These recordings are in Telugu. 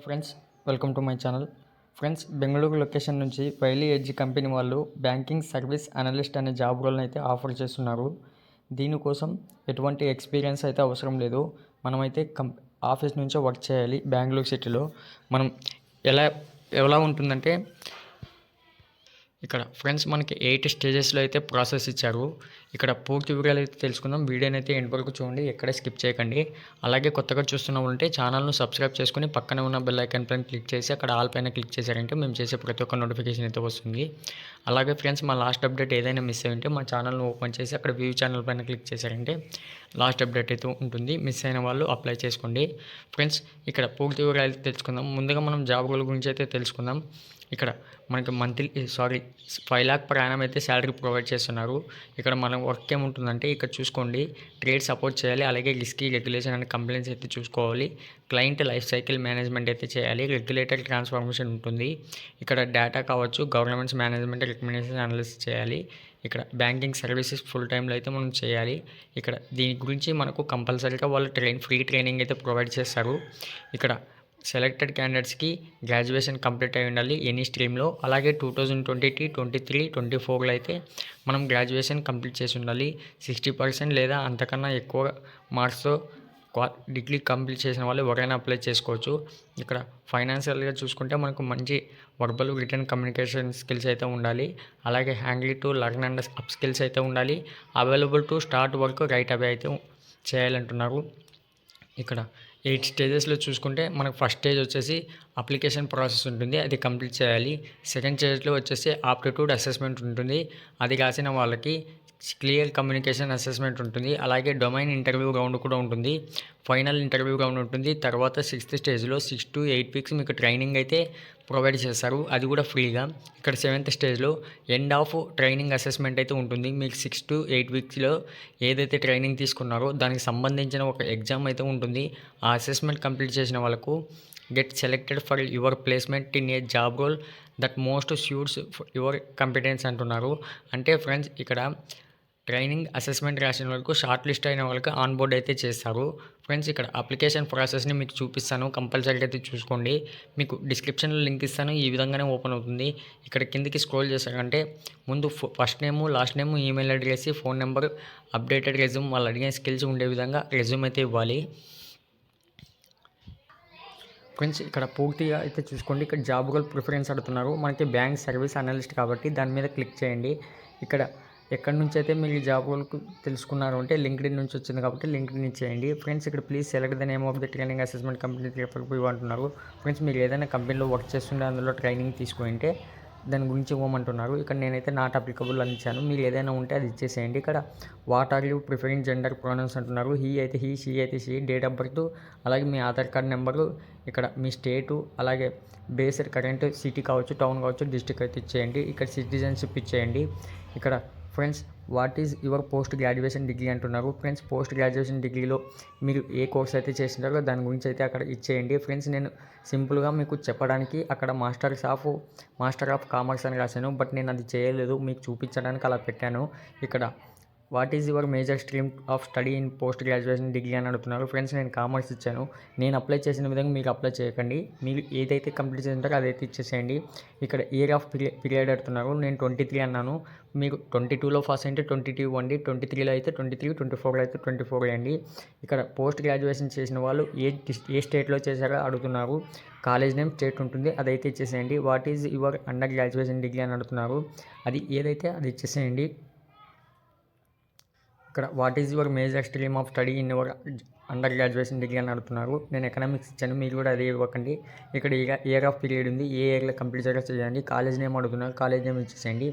Friends, welcome to my channel. Friends, Bengaluru location నుంచి వైలీ ఎడ్జ్ కంపెనీ వాళ్ళు బ్యాంకింగ్ సర్వీస్ అనలిస్ట్ అనే జాబ్ రోల్ని అయితే ఆఫర్ చేస్తున్నారు. దీనికోసం ఎటువంటి ఎక్స్పీరియన్స్ అయితే అవసరం లేదు. మనమైతే ఆఫీస్ నుంచే వర్క్ చేయాలి. బెంగళూరు సిటీలో మనం ఎలా ఎలా ఉంటుందంటే ఇక్కడ ఫ్రెండ్స్ మనకి 8 స్టేజెస్లో అయితే ప్రాసెస్ ఇచ్చారు. ఇక్కడ పూర్తి వివరాలు అయితే తెలుసుకుందాం. వీడియోని అయితే ఎండ్ వరకు చూడండి, ఎక్కడే స్కిప్ చేయకండి. అలాగే కొత్తగా చూస్తున్నామంటే ఛానల్ను సబ్స్క్రైబ్ చేసుకుని పక్కనే ఉన్న బెల్ ఐకాన్ పైన క్లిక్ చేసి అక్కడ ఆల్ పైన క్లిక్ చేశారంటే మేము చేసే ప్రతి ఒక్క నోటిఫికేషన్ అయితే వస్తుంది. అలాగే ఫ్రెండ్స్, మా లాస్ట్ అప్డేట్ ఏదైనా మిస్ అయ్యి ఉంటే మా ఛానల్ను ఓపెన్ చేసి అక్కడ వ్యూ ఛానల్ పైన క్లిక్ చేశారంటే లాస్ట్ అప్డేట్ అయితే ఉంటుంది. మిస్ అయిన వాళ్ళు అప్లై చేసుకోండి. ఫ్రెండ్స్, ఇక్కడ పూర్తి వివరాలు తెలుసుకుందాం. ముందుగా మనం జాబ్ రోల్ గురించి అయితే తెలుసుకుందాం. ఇక్కడ మనకి 5 lakh per annum అయితే శాలరీ ప్రొవైడ్ చేస్తున్నారు. ఇక్కడ మన వర్క్ ఏముంటుందంటే ఇక్కడ చూసుకోండి, ట్రేడ్ సపోర్ట్ చేయాలి. అలాగే రిస్కీ రెగ్యులేషన్ అండ్ కంప్లైంట్స్ అయితే చూసుకోవాలి. క్లయింట్ లైఫ్ సైకిల్ మేనేజ్మెంట్ అయితే చేయాలి. రెగ్యులేటరీ ట్రాన్స్ఫర్మేషన్ ఉంటుంది. ఇక్కడ డేటా కావచ్చు, గవర్నమెంట్స్ మేనేజ్మెంట్ రికమెండేషన్ అనలిసిస్ చేయాలి. ఇక్కడ బ్యాంకింగ్ సర్వీసెస్ ఫుల్ టైంలో అయితే మనం చేయాలి. ఇక్కడ దీని గురించి మనకు కంపల్సరీగా వాళ్ళు ఫ్రీ ట్రైనింగ్ అయితే ప్రొవైడ్ చేస్తారు. ఇక్కడ సెలెక్టెడ్ క్యాండిడేట్స్కి గ్రాడ్యుయేషన్ కంప్లీట్ అయి ఉండాలి ఎనీ స్ట్రీమ్లో. అలాగే 2020, 23, 24లో అయితే మనం గ్రాడ్యుయేషన్ కంప్లీట్ చేసి ఉండాలి. 60% లేదా అంతకన్నా ఎక్కువ మార్క్స్తో డిగ్రీ కంప్లీట్ చేసిన వాళ్ళు ఎవరైనా అప్లై చేసుకోవచ్చు. ఇక్కడ ఫైనాన్షియల్గా చూసుకుంటే మనకు మంచి వర్బల్ రిటర్న్ కమ్యూనికేషన్ స్కిల్స్ అయితే ఉండాలి. అలాగే handle to learn and up skills అయితే ఉండాలి. Available to start work right away అయితే చేయాలంటున్నారు. ఇక్కడ 8 స్టేజెస్లో చూసుకుంటే మనకు ఫస్ట్ స్టేజ్ వచ్చేసి అప్లికేషన్ ప్రాసెస్ ఉంటుంది, అది కంప్లీట్ చేయాలి. సెకండ్ స్టేజ్లో వచ్చేసి ఆప్టిట్యూడ్ అసెస్మెంట్ ఉంటుంది, అది రాసిన వాళ్ళకి క్లియర్ కమ్యూనికేషన్ అసెస్మెంట్ ఉంటుంది. అలాగే డొమైన్ ఇంటర్వ్యూ రౌండ్ కూడా ఉంటుంది. ఫైనల్ ఇంటర్వ్యూ రౌండ్ ఉంటుంది. తర్వాత 6th స్టేజ్లో 6 to 8 weeks మీకు ట్రైనింగ్ అయితే ప్రొవైడ్ చేస్తారు, అది కూడా ఫ్రీగా. ఇక్కడ 7th స్టేజ్లో ఎండ్ ఆఫ్ ట్రైనింగ్ అసెస్మెంట్ అయితే ఉంటుంది. మీకు 6 to 8 weeksలో ఏదైతే ట్రైనింగ్ తీసుకున్నారో దానికి సంబంధించిన ఒక ఎగ్జామ్ అయితే ఉంటుంది. ఆ అసెస్మెంట్ కంప్లీట్ చేసిన వాళ్ళకు get selected for your placement in a job role that most suits your competence అంటున్నారు. అంటే ఫ్రెండ్స్, ఇక్కడ ట్రైనింగ్ అసెస్మెంట్ రాసిన వాళ్ళకు షార్ట్ లిస్ట్ అయిన వాళ్ళకి ఆన్ బోర్డ్ అయితే చేస్తారు. ఫ్రెండ్స్, ఇక్కడ అప్లికేషన్ ప్రాసెస్ని మీకు చూపిస్తాను, కంపల్సరీగా అయితే చూసుకోండి. మీకు డిస్క్రిప్షన్లో లింక్ ఇస్తాను, ఈ విధంగానే ఓపెన్ అవుతుంది. ఇక్కడ కిందికి స్క్రోల్ చేశారంటే ముందు ఫస్ట్ నేము, లాస్ట్ నేము, email address, phone number, updated resume, వాళ్ళు అడిగే స్కిల్స్ ఉండే విధంగా రెజ్యూమ్ అయితే ఇవ్వాలి. ఫ్రెండ్స్, ఇక్కడ పూర్తిగా అయితే చూసుకోండి. ఇక్కడ జాబ్ రోల్ ప్రిఫరెన్స్ అడుగుతున్నారు. మనకి బ్యాంక్ సర్వీస్ అనలిస్ట్ కాబట్టి దాని మీద క్లిక్ చేయండి. ఇక్కడ ఎక్కడి నుంచి అయితే మీరు ఈ జాబ్ రోల్కు తెలుసుకున్నారు అంటే లింక్డ్ఇన్ నుంచి వచ్చింది కాబట్టి లింక్డ్ఇన్ ఇచ్చేయండి. ఫ్రెండ్స్, ఇక్కడ please select the name of the training assessment company refer అంటున్నారు. ఫ్రెండ్స్, మీరు ఏదైనా కంపెనీలో వర్క్ చేస్తుంటే అందులో ట్రైనింగ్ తీసుకుంటే దాని గురించి ఇవ్వమంటున్నారు. ఇక్కడ నేనైతే నాట్ అప్లికబుల్ అని ఇచ్చాను. మీరు ఏదైనా ఉంటే అది ఇచ్చేసేయండి. ఇక్కడ what are you preferring gender pronouns అంటున్నారు. హీ అయితే హీ, షీ అయితే షీ, డేట్ ఆఫ్ బర్త్, అలాగే మీ ఆధార్ కార్డ్ నెంబరు, ఇక్కడ మీ స్టేటు, అలాగే బేస్డ్ కరెంట్ సిటీ కావచ్చు, టౌన్ కావచ్చు, డిస్ట్రిక్ట్ అయితే ఇచ్చేయండి. ఇక్కడ సిటిజన్షిప్ ఇచ్చేయండి. ఇక్కడ friends, what is your post graduation degree అంటున్నారు. ఫ్రెండ్స్, పోస్ట్ గ్రాడ్యుయేషన్ డిగ్రీలో మీరు ఏ కోర్స్ అయితే చేసినారో దాని గురించి అయితే అక్కడ ఇచ్చేయండి. ఫ్రెండ్స్, నేను సింపుల్గా మీకు చెప్పడానికి అక్కడ మాస్టర్ ఆఫ్ కామర్స్ అని రాశాను, బట్ నేను అది చేయలేదు, మీకు చూపించడానికి అలా పెట్టాను. ఇక్కడ what is your major stream of study in post graduation degree అని అడుగుతున్నారు. ఫ్రెండ్స్, నేను కామర్స్ ఇచ్చాను. నేను అప్లై చేసిన విధంగా మీరు అప్లై చేయకండి. మీరు ఏదైతే కంప్లీట్ చేసింటారో అదైతే ఇచ్చేసేయండి. ఇక్కడ ఇయర్ ఆఫ్ పీరియడ్ అడుగుతున్నారు. నేను 23 అన్నాను. మీరు 22లో పాస్ అయితే 22 ఇవ్వండి, 23లో అయితే 23, 24లో అయితే 24 వేయండి. ఇక్కడ పోస్ట్ గ్రాడ్యుయేషన్ చేసిన వాళ్ళు ఏ స్టేట్లో చేశారో అడుగుతున్నారు. కాలేజ్ నేమ్, స్టేట్ ఉంటుంది, అదైతే ఇచ్చేసేయండి. What is your under graduation degree అని అడుగుతున్నారు. అది ఏదైతే అది ఇచ్చేసేయండి. ఇక్కడ what is your major stream of study in your under graduation degree అని అడుగుతున్నారు. నేను ఎకనామిక్స్ ఇచ్చాను, మీరు కూడా అదే ఇవ్వకండి. ఇక్కడ ఇయర్ ఆఫ్ పీరియడ్ ఉంది, ఏ ఇయర్లో కంప్లీట్ చేయండి. కాలేజ్ నేమ్ అడుగుతున్నారు, కాలేజ్ నేమ్ ఇచ్చేసేయండి.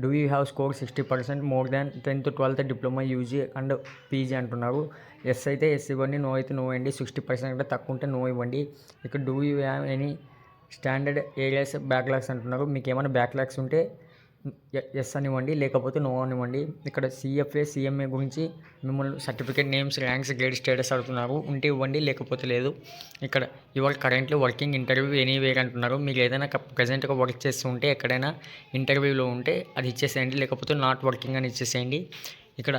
Do you have score 60% more than 10th, 12th diploma, UG and PG అంటున్నారు. ఎస్ అయితే ఎస్ ఇవ్వండి, నో అయితే నో ఇవ్వండి. 60% కంటే తక్కువ ఉంటే నో ఇవ్వండి. ఇక్కడ do you have any standard areas backlogs అంటున్నారు. మీకు ఏమైనా బ్యాక్లాగ్స్ ఉంటే ఎస్ అనివ్వండి, లేకపోతే నో అనివ్వండి. ఇక్కడ సిఎఫ్ఏ, సిఎంఏ గురించి మిమ్మల్ని certificate names, ranks, grade, status అడుగుతున్నారు. ఉంటే ఇవ్వండి, లేకపోతే లేదు. ఇక్కడ your currently working interview anywhere అంటున్నారు. మీరు ఏదైనా ప్రజెంట్గా వర్క్ చేస్తూ ఉంటే ఎక్కడైనా ఇంటర్వ్యూలో ఉంటే అది ఇచ్చేసేయండి, లేకపోతే నాట్ వర్కింగ్ అని ఇచ్చేసేయండి. ఇక్కడ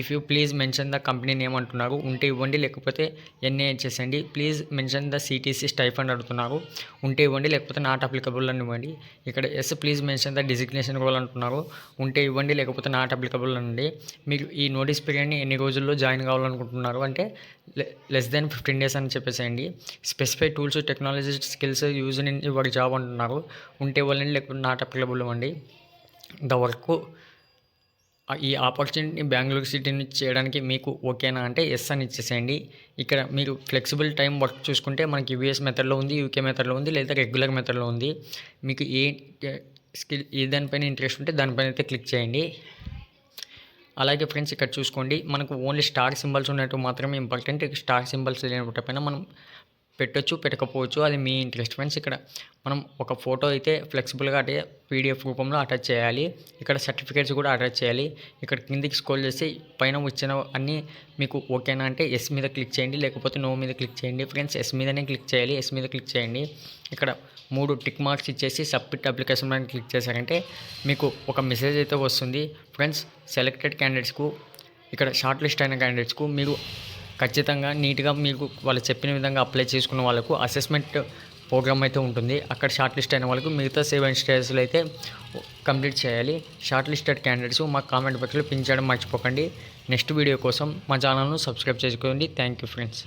if you please mention the company name అంటున్నారు. ఉంటే ఇవ్వండి, లేకపోతే ఎన్ఏ ఇచ్చేసేయండి. Please mention the CTC stipend అడుగుతున్నారు. ఉంటే ఇవ్వండి, లేకపోతే నాట్ అప్లికబుల్ అని ఇవ్వండి. ఇక్కడ yes please mention the designation role అంటున్నారు. ఉంటే ఇవ్వండి, లేకపోతే నాట్ అప్లికబుల్ అనండి. మీరు ఈ నోటీస్ పీరియడ్ని ఎన్ని రోజుల్లో జాయిన్ కావాలనుకుంటున్నారు అంటే లెస్ దెన్ 15 days అని చెప్పేసేయండి. Specify tools, technology, skills use in your job అంటున్నారు. ఉంటే ఇవ్వండి, లేకపోతే నాట్ అప్లికబుల్ ఇవ్వండి. ద వర్క్ ఈ ఆపర్చునిటీని బెంగళూరు సిటీ నుంచి చేయడానికి మీకు ఓకేనా అంటే ఎస్ అని ఇచ్చేసేయండి. ఇక్కడ మీరు ఫ్లెక్సిబుల్ టైం వర్క్ చూసుకుంటే మనకి యూఎస్ మెథడ్లో ఉంది, యూకే మెథడ్లో ఉంది, లేదా రెగ్యులర్ మెథడ్లో ఉంది. మీకు ఏ స్కిల్ ఏ దానిపైన ఇంట్రెస్ట్ ఉంటే దానిపైన అయితే క్లిక్ చేయండి. అలాగే ఫ్రెండ్స్ ఇక్కడ చూసుకోండి, మనకు ఓన్లీ స్టార్ సింబల్స్ ఉన్నట్టు మాత్రమే ఇంపార్టెంట్. స్టార్ సింబల్స్ లేనప్పటిపైన మనం పెట్టొచ్చు, పెట్టకపోవచ్చు, అది మీ ఇంట్రెస్ట్ ఫ్రెండ్స్. ఇక్కడ మనం ఒక ఫోటో అయితే ఫ్లెక్సిబుల్గా అంటే పీడిఎఫ్ రూపంలో అటాచ్ చేయాలి. ఇక్కడ సర్టిఫికేట్స్ కూడా అటాచ్ చేయాలి. ఇక్కడ కిందికి స్క్రోల్ చేసి పైన వచ్చిన అన్నీ మీకు ఓకేనా అంటే ఎస్ మీద క్లిక్ చేయండి, లేకపోతే నో మీద క్లిక్ చేయండి. ఫ్రెండ్స్ ఎస్ మీదనే క్లిక్ చేయాలి, ఎస్ మీద క్లిక్ చేయండి. ఇక్కడ 3 టిక్ మార్క్స్ ఇచ్చేసి సబ్మిట్ అప్లికేషన్ మీద క్లిక్ చేశారంటే మీకు ఒక మెసేజ్ అయితే వస్తుంది. ఫ్రెండ్స్ సెలెక్టెడ్ క్యాండిడేట్స్కు, ఇక్కడ షార్ట్ లిస్ట్ అయిన క్యాండిడేట్స్కు మీరు ఖచ్చితంగా నీట్గా మీకు వాళ్ళు చెప్పిన విధంగా అప్లై చేసుకున్న వాళ్ళకు అసెస్మెంట్ ప్రోగ్రామ్ అయితే ఉంటుంది. అక్కడ షార్ట్ లిస్ట్ అయిన వాళ్ళకు మిగతా 7 స్టేజ్లు అయితే కంప్లీట్ చేయాలి. షార్ట్ లిస్టెడ్ క్యాండిడేట్స్ మా కామెంట్ బాక్స్లో పిన్ చేయడం మర్చిపోకండి. నెక్స్ట్ వీడియో కోసం మా ఛానల్ను సబ్స్క్రైబ్ చేసుకోండి. Thank you friends.